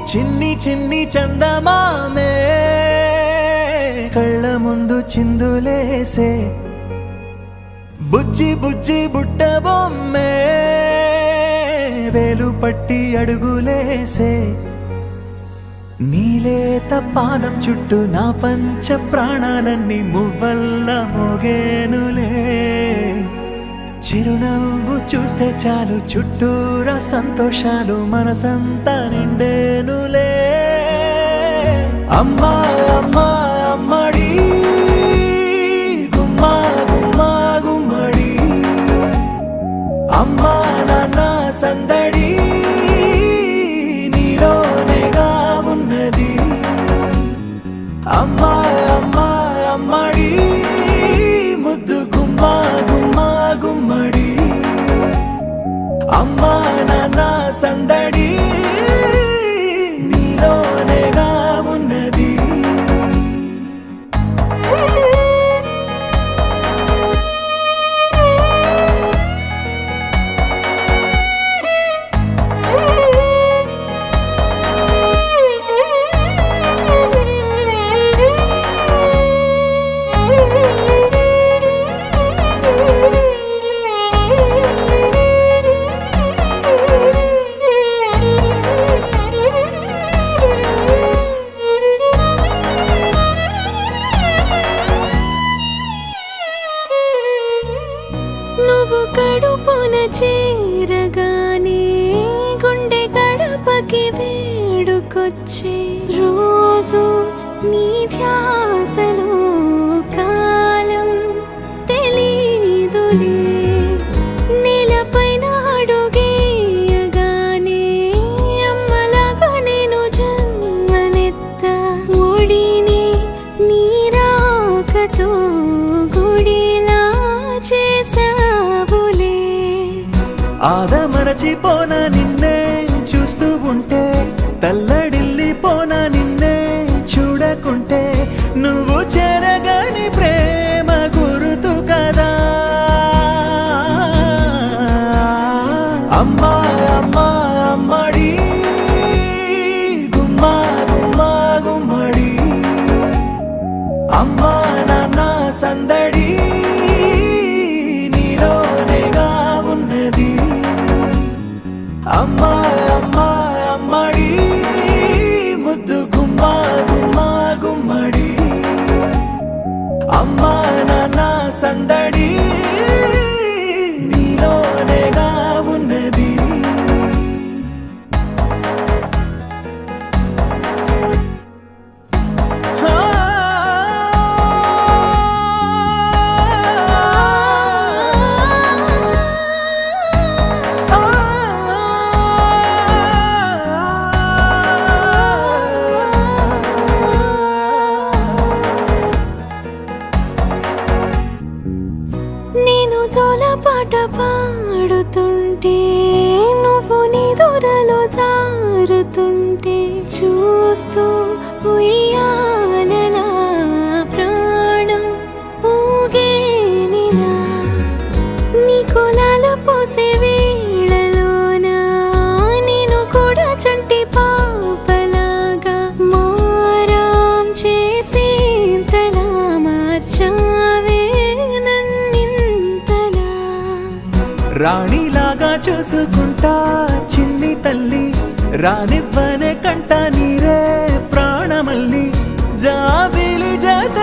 చిన్ని చిన్ని చందమామే కళ్ళ ముందు చిందులేసే బుజ్జి బుజ్జి బుట్ట బొమ్మే వేలు పట్టి అడుగులేసే నీలేత పానం చుట్టూ నా పంచ ప్రాణాలన్నీ మువ్వల్ల మోగేనులే చిరునవ్వు చూస్తే చాలు చుట్టూరా సంతోషాలు మనసంతా నిండేనులే అమ్మా అమ్మా అమ్మడి గుమ్మా గుమ్మా గుమ్మడి అమ్మా నాన్న సందడి నీలోనేగా ఉన్నది అమ్మా అమ్మా అమ్మడి ముద్దు గుమ్మా గుమ్మా గుమ్మడి అమ్మా నాన్న సందడి నీలోనేగా ఉన్నది నువ్వు కడుపున చేరగానే గుండె గడపకి వేడుకొచ్చే రోజు నీ ధ్యాసలో కాలం తెలీదులే నేలపైన అడుగేయగానే అమ్మలాగా నేను జన్మనెత్త ఒడిని నీ రాకతో గుడిలా చేసావులే ఆదమరచిపోన నిన్నే చూస్తూ ఉంటే తల్లడిల్లిపోన నిన్నే చూడకుంటే నువ్వు చెరగని ప్రేమ గురుతు కదా అమ్మా అమ్మా అమ్మడి గుమ్మా గుమ్మా గుమ్మడి అమ్మా నాన్న సందడి నీలోనేగా ఉన్నది అమ్మా అమ్మా అమ్మడి ముద్దు గుమ్మా గుమ్మా గుమ్మడి అమ్మా నాన్న సందడి నీలోనేగా ఉన్నది నేను జోలపాట పాడుతుంటే నువ్వు నీ దూరలో జారుతుంటే చూస్తూ ఉయ్యాలలా ప్రాణం ఊగేనిలా నీ కులాల పోసే వేళలోన నేను కూడా చంటి పాపలాగా మారాం చేసేంతలా మార్చావే నన్నింతలా రాణిలాగా చూసుకుంటా చిన్ని తల్లి రానివ్వనే కంట నీరే ప్రాణమల్లి జాబిలి జత